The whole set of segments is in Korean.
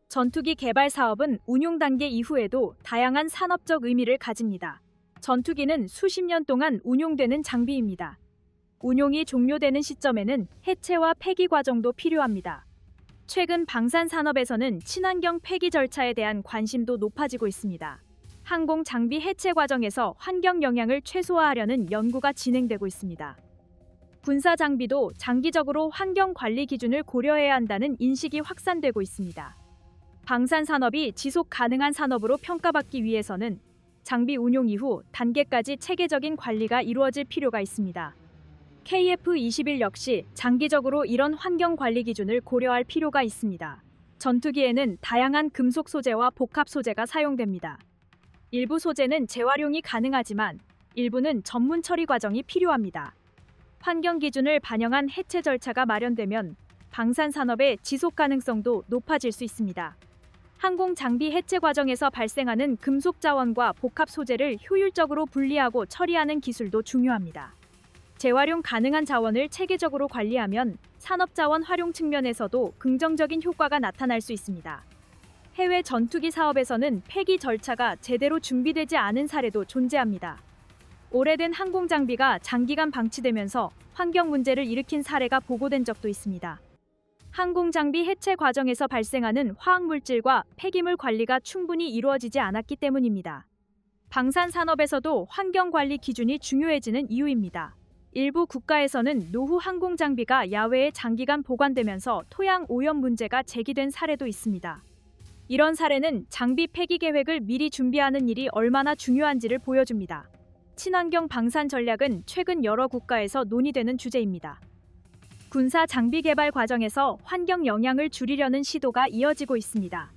전투기 개발 사업은 운용 단계 이후에도 다양한 산업적 의미를 가집니다. 전투기는 수십 년 동안 운용되는 장비입니다. 운용이 종료되는 시점에는 해체와 폐기 과정도 필요합니다. 최근 방산 산업에서는 친환경 폐기 절차에 대한 관심도 높아지고 있습니다. 항공 장비 해체 과정에서 환경 영향을 최소화하려는 연구가 진행되고 있습니다. 군사 장비도 장기적으로 환경 관리 기준을 고려해야 한다는 인식이 확산되고 있습니다. 방산 산업이 지속 가능한 산업으로 평가받기 위해서는 장비 운용 이후 단계까지 체계적인 관리가 이루어질 필요가 있습니다. KF-21 역시 장기적으로 이런 환경 관리 기준을 고려할 필요가 있습니다. 전투기에는 다양한 금속 소재와 복합 소재가 사용됩니다. 일부 소재는 재활용이 가능하지만 일부는 전문 처리 과정이 필요합니다. 환경 기준을 반영한 해체 절차가 마련되면 방산 산업의 지속 가능성도 높아질 수 있습니다. 항공 장비 해체 과정에서 발생하는 금속 자원과 복합 소재를 효율적으로 분리하고 처리하는 기술도 중요합니다. 재활용 가능한 자원을 체계적으로 관리하면 산업 자원 활용 측면에서도 긍정적인 효과가 나타날 수 있습니다. 해외 전투기 사업에서는 폐기 절차가 제대로 준비되지 않은 사례도 존재합니다. 오래된 항공 장비가 장기간 방치되면서 환경 문제를 일으킨 사례가 보고된 적도 있습니다. 항공 장비 해체 과정에서 발생하는 화학 물질과 폐기물 관리가 충분히 이루어지지 않았기 때문입니다. 방산 산업에서도 환경 관리 기준이 중요해지는 이유입니다. 일부 국가에서는 노후 항공 장비가 야외에 장기간 보관되면서 토양 오염 문제가 제기된 사례도 있습니다. 이런 사례는 장비 폐기 계획을 미리 준비하는 일이 얼마나 중요한지를 보여줍니다. 친환경 방산 전략은 최근 여러 국가에서 논의되는 주제입니다. 군사 장비 개발 과정에서 환경 영향을 줄이려는 시도가 이어지고 있습니다.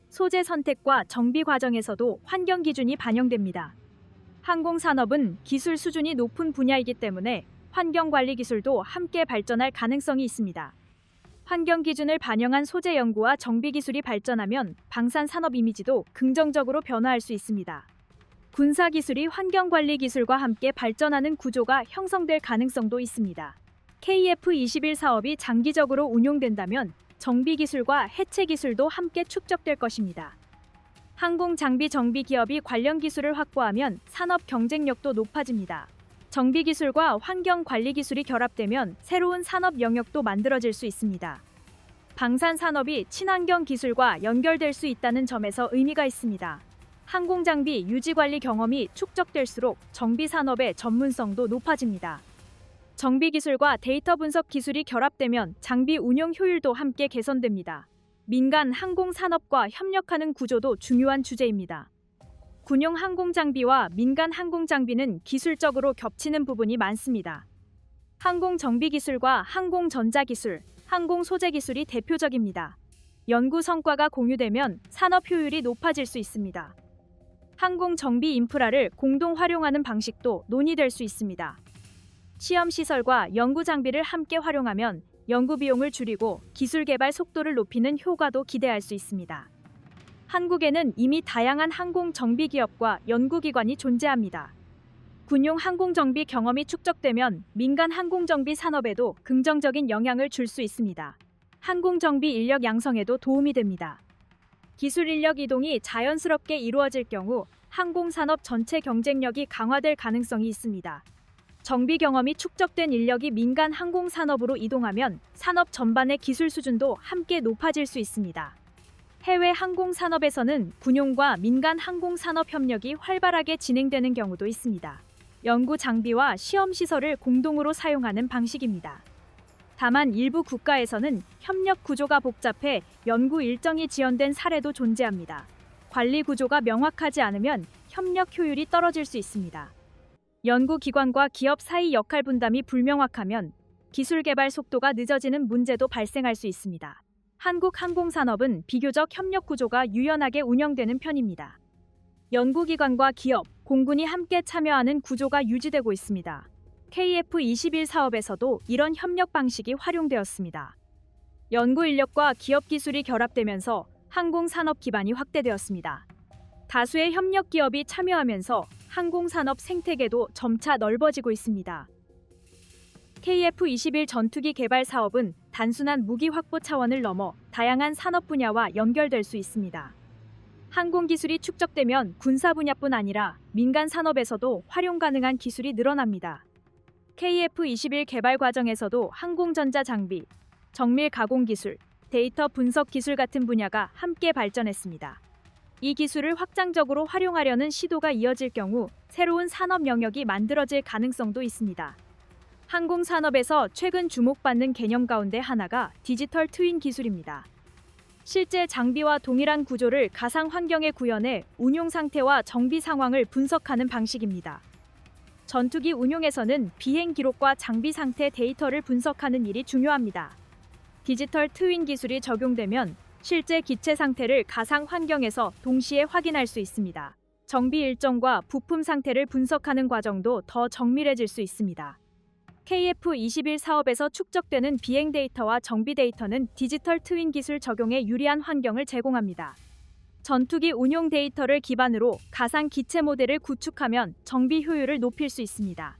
소재 선택과 정비 과정에서도 환경 기준이 반영됩니다. 항공 산업은 기술 수준이 높은 분야이기 때문에 환경 관리 기술도 함께 발전할 가능성이 있습니다. 환경 기준을 반영한 소재 연구와 정비 기술이 발전하면 방산 산업 이미지도 긍정적으로 변화할 수 있습니다. 군사 기술이 환경 관리 기술과 함께 발전하는 구조가 형성될 가능성도 있습니다. KF-21 사업이 장기적으로 운용된다면 정비 기술과 해체 기술도 함께 축적될 것입니다. 항공 장비 정비 기업이 관련 기술을 확보하면 산업 경쟁력도 높아집니다. 정비 기술과 환경 관리 기술이 결합되면 새로운 산업 영역도 만들어질 수 있습니다. 방산 산업이 친환경 기술과 연결될 수 있다는 점에서 의미가 있습니다. 항공 장비 유지 관리 경험이 축적될수록 정비 산업의 전문성도 높아집니다. 정비 기술과 데이터 분석 기술이 결합되면 장비 운용 효율도 함께 개선됩니다. 민간 항공 산업과 협력하는 구조도 중요한 주제입니다. 군용 항공 장비와 민간 항공 장비는 기술적으로 겹치는 부분이 많습니다. 항공 정비 기술과 항공 전자 기술, 항공 소재 기술이 대표적입니다. 연구 성과가 공유되면 산업 효율이 높아질 수 있습니다. 항공 정비 인프라를 공동 활용하는 방식도 논의될 수 있습니다. 시험 시설과 연구 장비를 함께 활용하면 연구 비용을 줄이고 기술 개발 속도를 높이는 효과도 기대할 수 있습니다. 한국에는 이미 다양한 항공 정비 기업과 연구기관이 존재합니다. 군용 항공 정비 경험이 축적되면 민간 항공 정비 산업에도 긍정적인 영향을 줄 수 있습니다. 항공 정비 인력 양성에도 도움이 됩니다. 기술 인력 이동이 자연스럽게 이루어질 경우 항공 산업 전체 경쟁력이 강화될 가능성이 있습니다. 정비 경험이 축적된 인력이 민간 항공 산업으로 이동하면 산업 전반의 기술 수준도 함께 높아질 수 있습니다. 해외 항공 산업에서는 군용과 민간 항공 산업 협력이 활발하게 진행되는 경우도 있습니다. 연구 장비와 시험 시설을 공동으로 사용하는 방식입니다. 다만 일부 국가에서는 협력 구조가 복잡해 연구 일정이 지연된 사례도 존재합니다. 관리 구조가 명확하지 않으면 협력 효율이 떨어질 수 있습니다. 연구기관과 기업 사이 역할 분담이 불명확하면 기술 개발 속도가 늦어지는 문제도 발생할 수 있습니다. 한국 항공산업은 비교적 협력 구조가 유연하게 운영되는 편입니다. 연구기관과 기업, 공군이 함께 참여하는 구조가 유지되고 있습니다. KF-21 사업에서도 이런 협력 방식이 활용되었습니다. 연구 인력과 기업 기술이 결합되면서 항공산업 기반이 확대되었습니다. 다수의 협력 기업이 참여하면서 항공산업 생태계도 점차 넓어지고 있습니다. KF-21 전투기 개발 사업은 단순한 무기 확보 차원을 넘어 다양한 산업 분야와 연결될 수 있습니다. 항공 기술이 축적되면 군사 분야뿐 아니라 민간 산업에서도 활용 가능한 기술이 늘어납니다. KF-21 개발 과정에서도 항공전자 장비, 정밀 가공 기술, 데이터 분석 기술 같은 분야가 함께 발전했습니다. 이 기술을 확장적으로 활용하려는 시도가 이어질 경우 새로운 산업 영역이 만들어질 가능성도 있습니다. 항공 산업에서 최근 주목받는 개념 가운데 하나가 디지털 트윈 기술입니다. 실제 장비와 동일한 구조를 가상 환경에 구현해 운용 상태와 정비 상황을 분석하는 방식입니다. 전투기 운용에서는 비행 기록과 장비 상태 데이터를 분석하는 일이 중요합니다. 디지털 트윈 기술이 적용되면 실제 기체 상태를 가상 환경에서 동시에 확인할 수 있습니다. 정비 일정과 부품 상태를 분석하는 과정도 더 정밀해질 수 있습니다. KF-21 사업에서 축적되는 비행 데이터와 정비 데이터는 디지털 트윈 기술 적용에 유리한 환경을 제공합니다. 전투기 운용 데이터를 기반으로 가상 기체 모델을 구축하면 정비 효율을 높일 수 있습니다.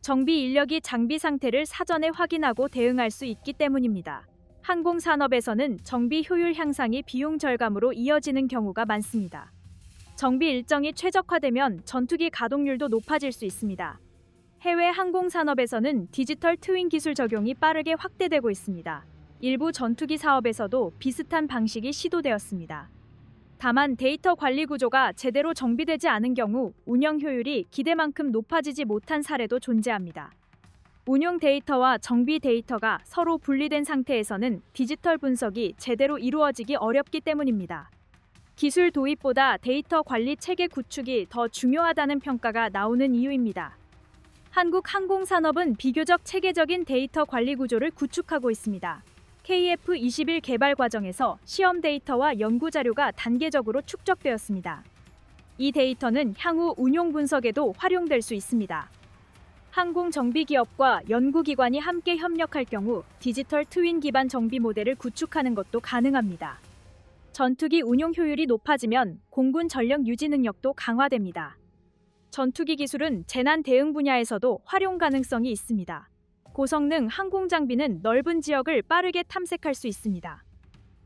정비 인력이 장비 상태를 사전에 확인하고 대응할 수 있기 때문입니다. 항공 산업에서는 정비 효율 향상이 비용 절감으로 이어지는 경우가 많습니다. 정비 일정이 최적화되면 전투기 가동률도 높아질 수 있습니다. 해외 항공 산업에서는 디지털 트윈 기술 적용이 빠르게 확대되고 있습니다. 일부 전투기 사업에서도 비슷한 방식이 시도되었습니다. 다만 데이터 관리 구조가 제대로 정비되지 않은 경우 운영 효율이 기대만큼 높아지지 못한 사례도 존재합니다. 운용 데이터와 정비 데이터가 서로 분리된 상태에서는 디지털 분석이 제대로 이루어지기 어렵기 때문입니다. 기술 도입보다 데이터 관리 체계 구축이 더 중요하다는 평가가 나오는 이유입니다. 한국 항공산업은 비교적 체계적인 데이터 관리 구조를 구축하고 있습니다. KF-21 개발 과정에서 시험 데이터와 연구 자료가 단계적으로 축적되었습니다. 이 데이터는 향후 운용 분석에도 활용될 수 있습니다. 항공 정비 기업과 연구기관이 함께 협력할 경우 디지털 트윈 기반 정비 모델을 구축하는 것도 가능합니다. 전투기 운용 효율이 높아지면 공군 전력 유지 능력도 강화됩니다. 전투기 기술은 재난 대응 분야에서도 활용 가능성이 있습니다. 고성능 항공 장비는 넓은 지역을 빠르게 탐색할 수 있습니다.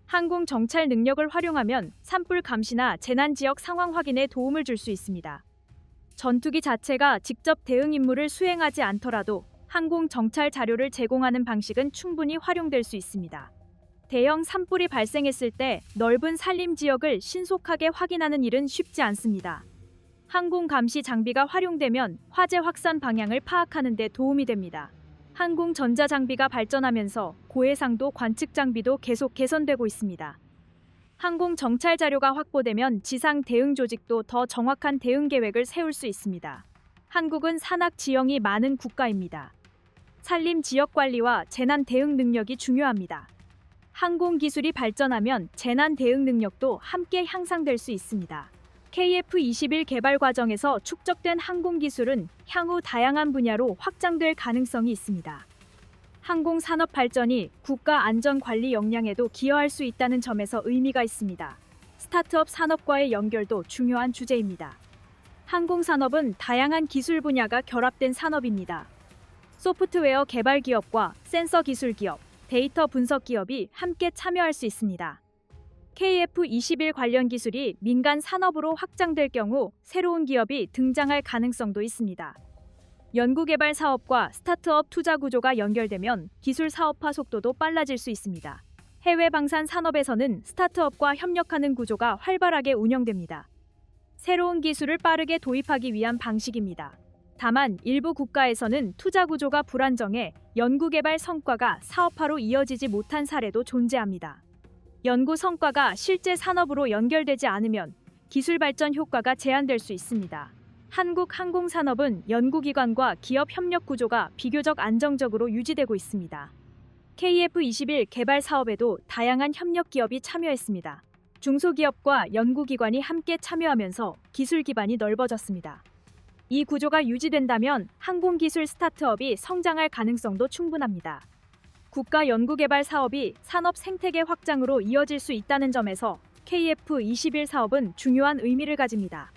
항공 정찰 능력을 활용하면 산불 감시나 재난 지역 상황 확인에 도움을 줄 수 있습니다. 전투기 자체가 직접 대응 임무를 수행하지 않더라도 항공 정찰 자료를 제공하는 방식은 충분히 활용될 수 있습니다. 대형 산불이 발생했을 때 넓은 산림 지역을 신속하게 확인하는 일은 쉽지 않습니다. 항공 감시 장비가 활용되면 화재 확산 방향을 파악하는 데 도움이 됩니다. 항공 전자 장비가 발전하면서 고해상도 관측 장비도 계속 개선되고 있습니다. 항공 정찰 자료가 확보되면 지상 대응 조직도 더 정확한 대응 계획을 세울 수 있습니다. 한국은 산악 지형이 많은 국가입니다. 산림 지역 관리와 재난 대응 능력이 중요합니다. 항공 기술이 발전하면 재난 대응 능력도 함께 향상될 수 있습니다. KF-21 개발 과정에서 축적된 항공 기술은 향후 다양한 분야로 확장될 가능성이 있습니다. 항공 산업 발전이 국가 안전 관리 역량에도 기여할 수 있다는 점에서 의미가 있습니다. 스타트업 산업과의 연결도 중요한 주제입니다. 항공 산업은 다양한 기술 분야가 결합된 산업입니다. 소프트웨어 개발 기업과 센서 기술 기업, 데이터 분석 기업이 함께 참여할 수 있습니다. KF-21 관련 기술이 민간 산업으로 확장될 경우 새로운 기업이 등장할 가능성도 있습니다. 연구개발 사업과 스타트업 투자 구조가 연결되면 기술 사업화 속도도 빨라질 수 있습니다. 해외 방산 산업에서는 스타트업과 협력하는 구조가 활발하게 운영됩니다. 새로운 기술을 빠르게 도입하기 위한 방식입니다. 다만 일부 국가에서는 투자 구조가 불안정해 연구개발 성과가 사업화로 이어지지 못한 사례도 존재합니다. 연구 성과가 실제 산업으로 연결되지 않으면 기술 발전 효과가 제한될 수 있습니다. 한국 항공산업은 연구기관과 기업 협력 구조가 비교적 안정적으로 유지되고 있습니다. KF-21 개발 사업에도 다양한 협력 기업이 참여했습니다. 중소기업과 연구기관이 함께 참여하면서 기술 기반이 넓어졌습니다. 이 구조가 유지된다면 항공기술 스타트업이 성장할 가능성도 충분합니다. 국가 연구개발 사업이 산업 생태계 확장으로 이어질 수 있다는 점에서 KF-21 사업은 중요한 의미를 가집니다.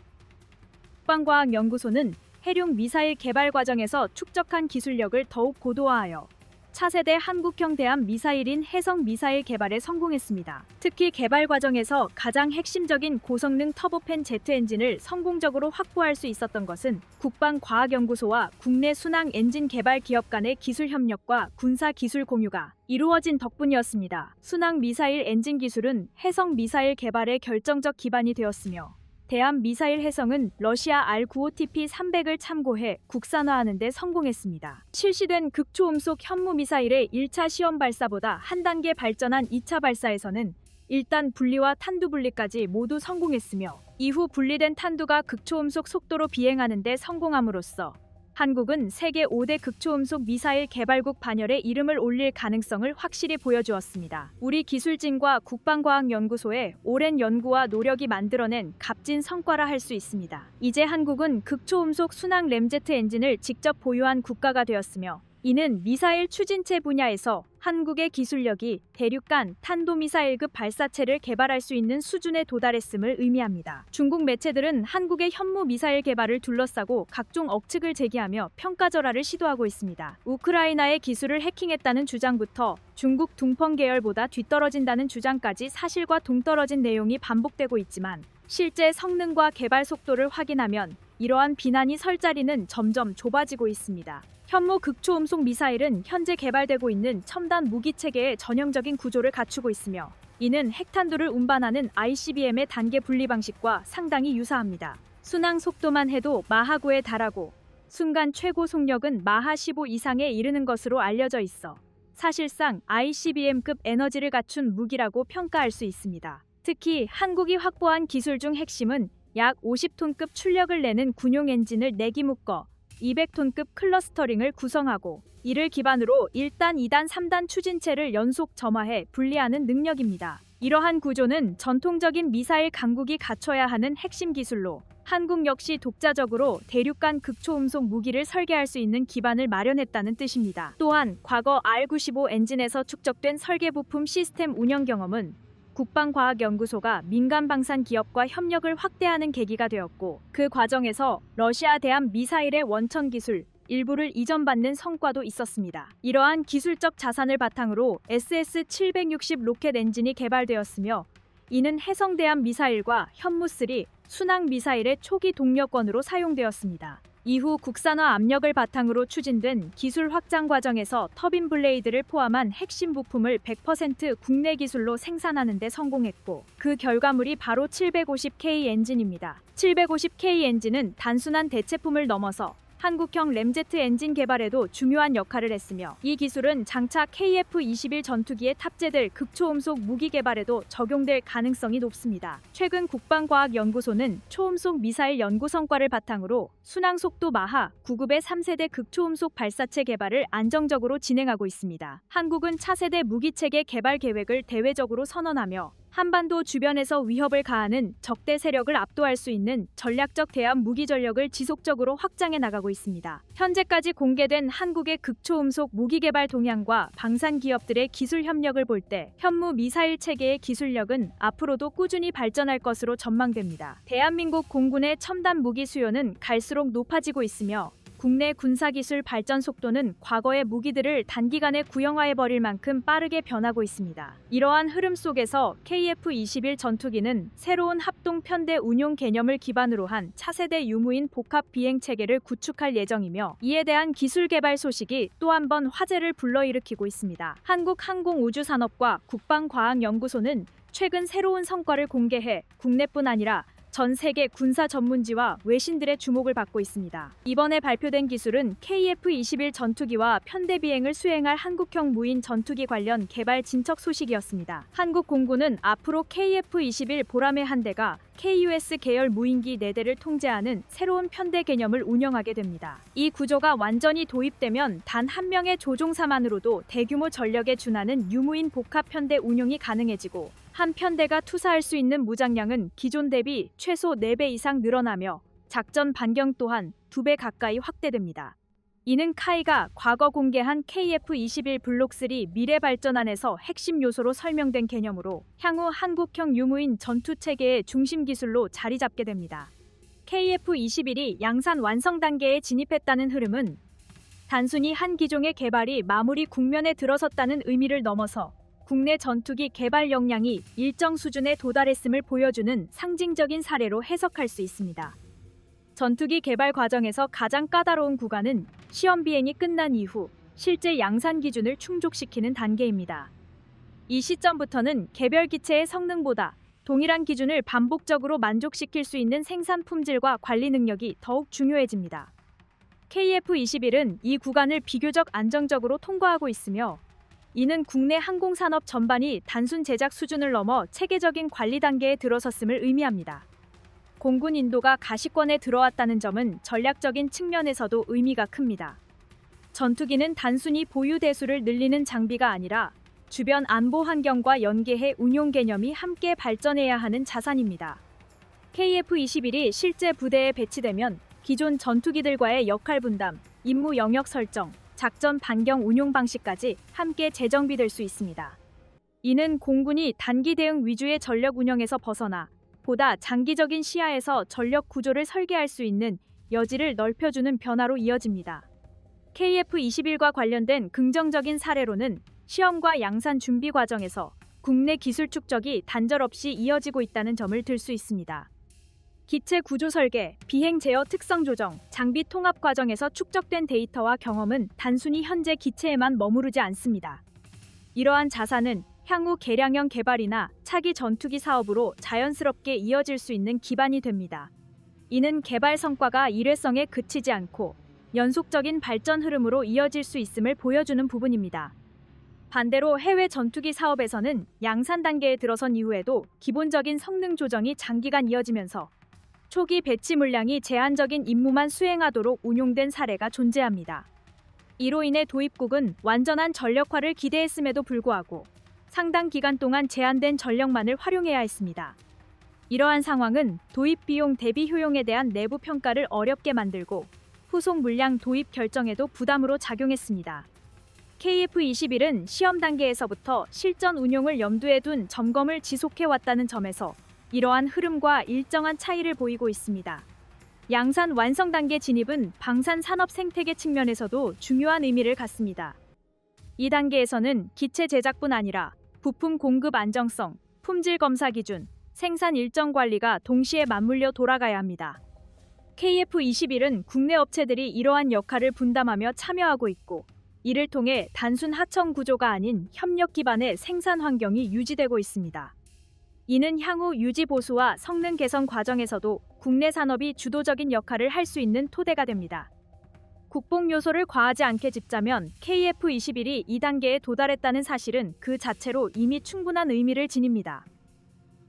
국방과학연구소는 해룡 미사일 개발 과정에서 축적한 기술력을 더욱 고도화하여 차세대 한국형 대함 미사일인 해성 미사일 개발에 성공했습니다. 특히 개발 과정에서 가장 핵심적인 고성능 터보팬 제트 엔진을 성공적으로 확보할 수 있었던 것은 국방과학연구소와 국내 순항 엔진 개발 기업 간의 기술 협력과 군사 기술 공유가 이루어진 덕분이었습니다. 순항 미사일 엔진 기술은 해성 미사일 개발의 결정적 기반이 되었으며 대함 미사일 해성은 러시아 R-95TP-300을 참고해 국산화하는 데 성공했습니다. 실시된 극초음속 현무 미사일의 1차 시험 발사보다 한 단계 발전한 2차 발사에서는 일단 분리와 탄두 분리까지 모두 성공했으며 이후 분리된 탄두가 극초음속 속도로 비행하는 데 성공함으로써 한국은 세계 5대 극초음속 미사일 개발국 반열에 이름을 올릴 가능성을 확실히 보여주었습니다. 우리 기술진과 국방과학연구소의 오랜 연구와 노력이 만들어낸 값진 성과라 할 수 있습니다. 이제 한국은 극초음속 순항 램제트 엔진을 직접 보유한 국가가 되었으며 이는 미사일 추진체 분야에서 한국의 기술력이 대륙간 탄도미사일급 발사체를 개발할 수 있는 수준에 도달했음을 의미합니다. 중국 매체들은 한국의 현무 미사일 개발을 둘러싸고 각종 억측을 제기하며 평가절하를 시도하고 있습니다. 우크라이나의 기술을 해킹했다는 주장부터 중국 둥펑 계열보다 뒤떨어진다는 주장까지 사실과 동떨어진 내용이 반복되고 있지만 실제 성능과 개발 속도를 확인하면 이러한 비난이 설 자리는 점점 좁아지고 있습니다. 현무 극초음속 미사일은 현재 개발되고 있는 첨단 무기 체계의 전형적인 구조를 갖추고 있으며 이는 핵탄두를 운반하는 ICBM의 단계 분리 방식과 상당히 유사합니다. 순항 속도만 해도 마하 9에 달하고 순간 최고 속력은 마하 15 이상에 이르는 것으로 알려져 있어 사실상 ICBM급 에너지를 갖춘 무기라고 평가할 수 있습니다. 특히 한국이 확보한 기술 중 핵심은 약 50톤급 출력을 내는 군용 엔진을 4기 묶어 200톤급 클러스터링을 구성하고 이를 기반으로 1단, 2단, 3단 추진체를 연속 점화해 분리하는 능력입니다. 이러한 구조는 전통적인 미사일 강국이 갖춰야 하는 핵심 기술로 한국 역시 독자적으로 대륙간 극초음속 무기를 설계할 수 있는 기반을 마련했다는 뜻입니다. 또한 과거 R-95 엔진에서 축적된 설계 부품 시스템 운영 경험은 국방과학연구소가 민간 방산 기업과 협력을 확대하는 계기가 되었고 그 과정에서 러시아 대함 미사일의 원천 기술 일부를 이전받는 성과도 있었습니다. 이러한 기술적 자산을 바탕으로 SS-760 로켓 엔진이 개발되었으며 이는 해성 대함 미사일과 현무3 순항 미사일의 초기 동력권으로 사용되었습니다. 이후 국산화 압력을 바탕으로 추진된 기술 확장 과정에서 터빈 블레이드를 포함한 핵심 부품을 100% 국내 기술로 생산하는 데 성공했고 그 결과물이 바로 750K 엔진입니다. 750K 엔진은 단순한 대체품을 넘어서 한국형 램제트 엔진 개발에도 중요한 역할을 했으며 이 기술은 장차 KF-21 전투기에 탑재될 극초음속 무기 개발에도 적용될 가능성이 높습니다. 최근 국방과학연구소는 초음속 미사일 연구 성과를 바탕으로 순항 속도 마하 9급의 3세대 극초음속 발사체 개발을 안정적으로 진행하고 있습니다. 한국은 차세대 무기체계 개발 계획을 대외적으로 선언하며 한반도 주변에서 위협을 가하는 적대 세력을 압도할 수 있는 전략적 대함 무기 전력을 지속적으로 확장해 나가고 있습니다. 현재까지 공개된 한국의 극초음속 무기 개발 동향과 방산 기업들의 기술 협력을 볼 때 현무 미사일 체계의 기술력은 앞으로도 꾸준히 발전할 것으로 전망됩니다. 대한민국 공군의 첨단 무기 수요는 갈수록 높아지고 있으며 국내 군사기술 발전 속도는 과거의 무기들을 단기간에 구형화해버릴 만큼 빠르게 변하고 있습니다. 이러한 흐름 속에서 KF-21 전투기는 새로운 합동 편대 운용 개념을 기반으로 한 차세대 유무인 복합 비행 체계를 구축할 예정이며 이에 대한 기술 개발 소식이 또 한 번 화제를 불러일으키고 있습니다. 한국항공우주산업과 국방과학연구소는 최근 새로운 성과를 공개해 국내뿐 아니라 전 세계 군사 전문지와 외신들의 주목을 받고 있습니다. 이번에 발표된 기술은 KF-21 전투기와 편대 비행을 수행할 한국형 무인 전투기 관련 개발 진척 소식이었습니다. 한국 공군은 앞으로 KF-21 보라매 한 대가 KUS 계열 무인기 4대를 통제하는 새로운 편대 개념을 운영하게 됩니다. 이 구조가 완전히 도입되면 단 한 명의 조종사만으로도 대규모 전력에 준하는 유무인 복합 편대 운용이 가능해지고 한 편대가 투사할 수 있는 무장량은 기존 대비 최소 4배 이상 늘어나며 작전 반경 또한 2배 가까이 확대됩니다. 이는 카이가 과거 공개한 KF-21 블록3 미래 발전안에서 핵심 요소로 설명된 개념으로 향후 한국형 유무인 전투 체계의 중심 기술로 자리 잡게 됩니다. KF-21이 양산 완성 단계에 진입했다는 흐름은 단순히 한 기종의 개발이 마무리 국면에 들어섰다는 의미를 넘어서 국내 전투기 개발 역량이 일정 수준에 도달했음을 보여주는 상징적인 사례로 해석할 수 있습니다. 전투기 개발 과정에서 가장 까다로운 구간은 시험 비행이 끝난 이후 실제 양산 기준을 충족시키는 단계입니다. 이 시점부터는 개별 기체의 성능보다 동일한 기준을 반복적으로 만족시킬 수 있는 생산 품질과 관리 능력이 더욱 중요해집니다. KF-21은 이 구간을 비교적 안정적으로 통과하고 있으며 이는 국내 항공산업 전반이 단순 제작 수준을 넘어 체계적인 관리 단계에 들어섰음을 의미합니다. 공군 인도가 가시권에 들어왔다는 점은 전략적인 측면에서도 의미가 큽니다. 전투기는 단순히 보유 대수를 늘리는 장비가 아니라 주변 안보 환경과 연계해 운용 개념이 함께 발전해야 하는 자산입니다. KF-21이 실제 부대에 배치되면 기존 전투기들과의 역할 분담, 임무 영역 설정, 작전 반경 운용 방식까지 함께 재정비될 수 있습니다. 이는 공군이 단기 대응 위주의 전력 운영에서 벗어나 보다 장기적인 시야에서 전력 구조를 설계할 수 있는 여지를 넓혀주는 변화로 이어집니다. KF-21과 관련된 긍정적인 사례로는 시험과 양산 준비 과정에서 국내 기술 축적이 단절없이 이어지고 있다는 점을 들 수 있습니다. 기체 구조 설계, 비행 제어 특성 조정, 장비 통합 과정에서 축적된 데이터와 경험은 단순히 현재 기체에만 머무르지 않습니다. 이러한 자산은 향후 개량형 개발이나 차기 전투기 사업으로 자연스럽게 이어질 수 있는 기반이 됩니다. 이는 개발 성과가 일회성에 그치지 않고 연속적인 발전 흐름으로 이어질 수 있음을 보여주는 부분입니다. 반대로 해외 전투기 사업에서는 양산 단계에 들어선 이후에도 기본적인 성능 조정이 장기간 이어지면서 초기 배치 물량이 제한적인 임무만 수행하도록 운용된 사례가 존재합니다. 이로 인해 도입국은 완전한 전력화를 기대했음에도 불구하고 상당 기간 동안 제한된 전력만을 활용해야 했습니다. 이러한 상황은 도입 비용 대비 효용에 대한 내부 평가를 어렵게 만들고 후속 물량 도입 결정에도 부담으로 작용했습니다. KF-21은 시험 단계에서부터 실전 운용을 염두에 둔 점검을 지속해왔다는 점에서 이러한 흐름과 일정한 차이를 보이고 있습니다. 양산 완성 단계 진입은 방산 산업 생태계 측면에서도 중요한 의미를 갖습니다. 이 단계에서는 기체 제작뿐 아니라 부품 공급 안정성, 품질 검사 기준, 생산 일정 관리가 동시에 맞물려 돌아가야 합니다. KF-21은 국내 업체들이 이러한 역할을 분담하며 참여하고 있고 이를 통해 단순 하청 구조가 아닌 협력 기반의 생산 환경이 유지되고 있습니다. 이는 향후 유지 보수와 성능 개선 과정에서도 국내 산업이 주도적인 역할을 할 수 있는 토대가 됩니다. 국뽕 요소를 과하지 않게 짚자면 KF-21이 2단계에 도달했다는 사실은 그 자체로 이미 충분한 의미를 지닙니다.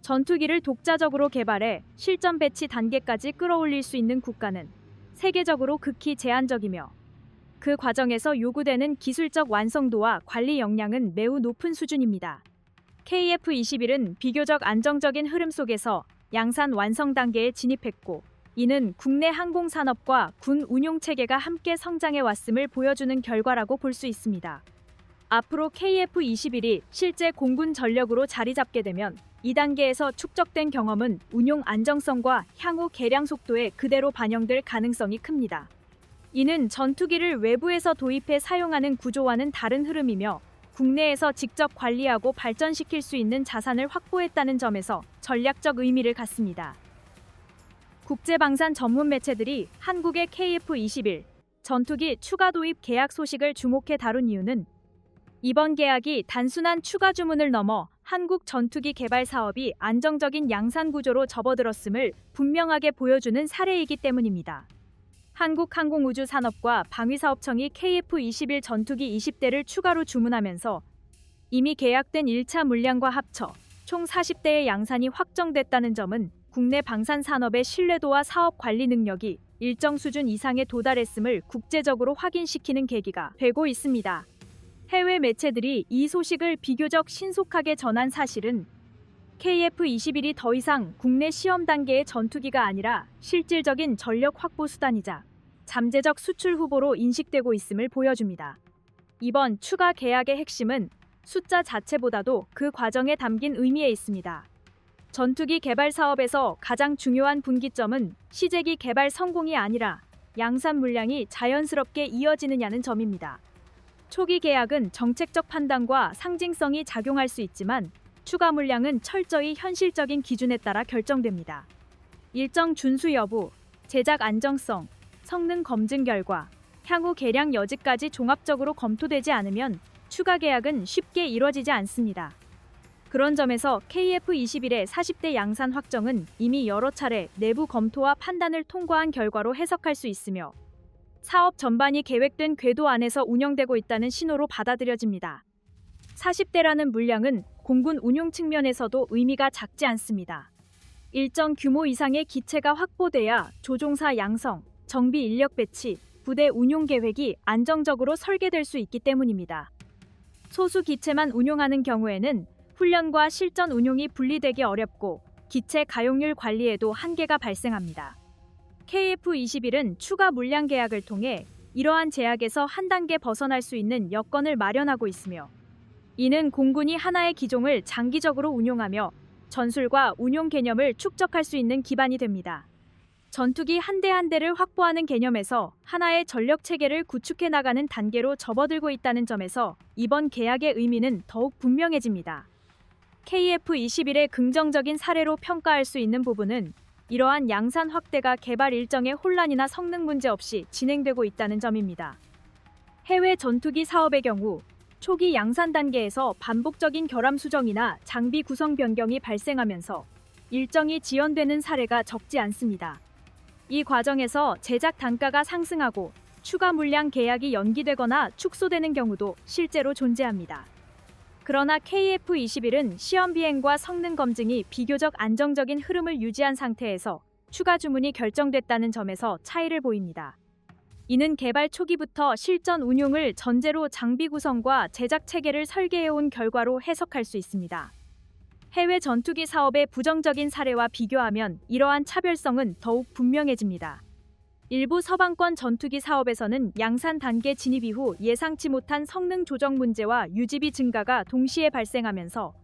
전투기를 독자적으로 개발해 실전 배치 단계까지 끌어올릴 수 있는 국가는 세계적으로 극히 제한적이며 그 과정에서 요구되는 기술적 완성도와 관리 역량은 매우 높은 수준입니다. KF-21은 비교적 안정적인 흐름 속에서 양산 완성 단계에 진입했고 이는 국내 항공산업과 군 운용체계가 함께 성장해 왔음을 보여주는 결과라고 볼 수 있습니다. 앞으로 KF-21이 실제 공군 전력으로 자리 잡게 되면 2단계에서 축적된 경험은 운용 안정성과 향후 개량 속도에 그대로 반영될 가능성이 큽니다. 이는 전투기를 외부에서 도입해 사용하는 구조와는 다른 흐름이며 국내에서 직접 관리하고 발전시킬 수 있는 자산을 확보했다는 점에서 전략적 의미를 갖습니다. 국제방산 전문 매체들이 한국의 KF-21 전투기 추가 도입 계약 소식을 주목해 다룬 이유는 이번 계약이 단순한 추가 주문을 넘어 한국 전투기 개발 사업이 안정적인 양산 구조로 접어들었음을 분명하게 보여주는 사례이기 때문입니다. 한국항공우주산업과 방위사업청이 KF-21 전투기 20대를 추가로 주문하면서 이미 계약된 1차 물량과 합쳐 총 40대의 양산이 확정됐다는 점은 국내 방산 산업의 신뢰도와 사업 관리 능력이 일정 수준 이상에 도달했음을 국제적으로 확인시키는 계기가 되고 있습니다. 해외 매체들이 이 소식을 비교적 신속하게 전한 사실은 KF-21이 더 이상 국내 시험 단계의 전투기가 아니라 실질적인 전력 확보 수단이자 잠재적 수출 후보로 인식되고 있음을 보여줍니다. 이번 추가 계약의 핵심은 숫자 자체보다도 그 과정에 담긴 의미에 있습니다. 전투기 개발 사업에서 가장 중요한 분기점은 시제기 개발 성공이 아니라 양산 물량이 자연스럽게 이어지느냐는 점입니다. 초기 계약은 정책적 판단과 상징성이 작용할 수 있지만 추가 물량은 철저히 현실적인 기준에 따라 결정됩니다. 일정 준수 여부, 제작 안정성, 성능 검증 결과, 향후 개량 여지까지 종합적으로 검토되지 않으면 추가 계약은 쉽게 이뤄지지 않습니다. 그런 점에서 KF21의 40대 양산 확정은 이미 여러 차례 내부 검토와 판단을 통과한 결과로 해석할 수 있으며 사업 전반이 계획된 궤도 안에서 운영되고 있다는 신호로 받아들여집니다. 40대라는 물량은 공군 운용 측면에서도 의미가 작지 않습니다. 일정 규모 이상의 기체가 확보돼야 조종사 양성, 정비 인력 배치, 부대 운용 계획이 안정적으로 설계될 수 있기 때문입니다. 소수 기체만 운용하는 경우에는 훈련과 실전 운용이 분리되기 어렵고 기체 가용률 관리에도 한계가 발생합니다. KF21은 추가 물량 계약을 통해 이러한 제약에서 한 단계 벗어날 수 있는 여건을 마련하고 있으며 이는 공군이 하나의 기종을 장기적으로 운용하며 전술과 운용 개념을 축적할 수 있는 기반이 됩니다. 전투기 한 대 한 대를 확보하는 개념에서 하나의 전력 체계를 구축해 나가는 단계로 접어들고 있다는 점에서 이번 계약의 의미는 더욱 분명해집니다. KF21의 긍정적인 사례로 평가할 수 있는 부분은 이러한 양산 확대가 개발 일정의 혼란이나 성능 문제 없이 진행되고 있다는 점입니다. 해외 전투기 사업의 경우 초기 양산 단계에서 반복적인 결함 수정이나 장비 구성 변경이 발생하면서 일정이 지연되는 사례가 적지 않습니다. 이 과정에서 제작 단가가 상승하고 추가 물량 계약이 연기되거나 축소되는 경우도 실제로 존재합니다. 그러나 KF21은 시험 비행과 성능 검증이 비교적 안정적인 흐름을 유지한 상태에서 추가 주문이 결정됐다는 점에서 차이를 보입니다. 이는 개발 초기부터 실전 운용을 전제로 장비 구성과 제작 체계를 설계해온 결과로 해석할 수 있습니다. 해외 전투기 사업의 부정적인 사례와 비교하면 이러한 차별성은 더욱 분명해집니다. 일부 서방권 전투기 사업에서는 양산 단계 진입 이후 예상치 못한 성능 조정 문제와 유지비 증가가 동시에 발생하면서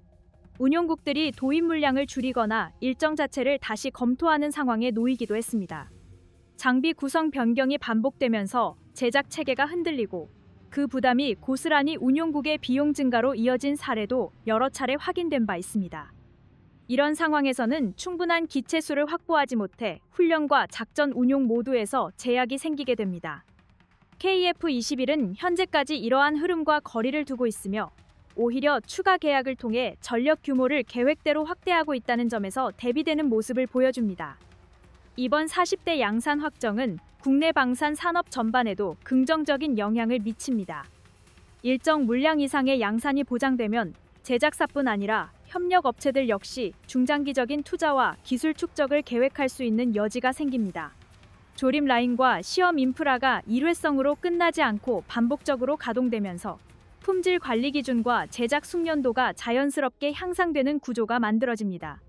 운용국들이 도입 물량을 줄이거나 일정 자체를 다시 검토하는 상황에 놓이기도 했습니다. 장비 구성 변경이 반복되면서 제작 체계가 흔들리고 그 부담이 고스란히 운용국의 비용 증가로 이어진 사례도 여러 차례 확인된 바 있습니다. 이런 상황에서는 충분한 기체 수를 확보하지 못해 훈련과 작전 운용 모두에서 제약이 생기게 됩니다. KF21은 현재까지 이러한 흐름과 거리를 두고 있으며 오히려 추가 계약을 통해 전력 규모를 계획대로 확대하고 있다는 점에서 대비되는 모습을 보여줍니다. 이번 40대 양산 확정은 국내 방산 산업 전반에도 긍정적인 영향을 미칩니다. 일정 물량 이상의 양산이 보장되면 제작사뿐 아니라 협력 업체들 역시 중장기적인 투자와 기술 축적을 계획할 수 있는 여지가 생깁니다. 조립 라인과 시험 인프라가 일회성으로 끝나지 않고 반복적으로 가동되면서 품질 관리 기준과 제작 숙련도가 자연스럽게 향상되는 구조가 만들어집니다.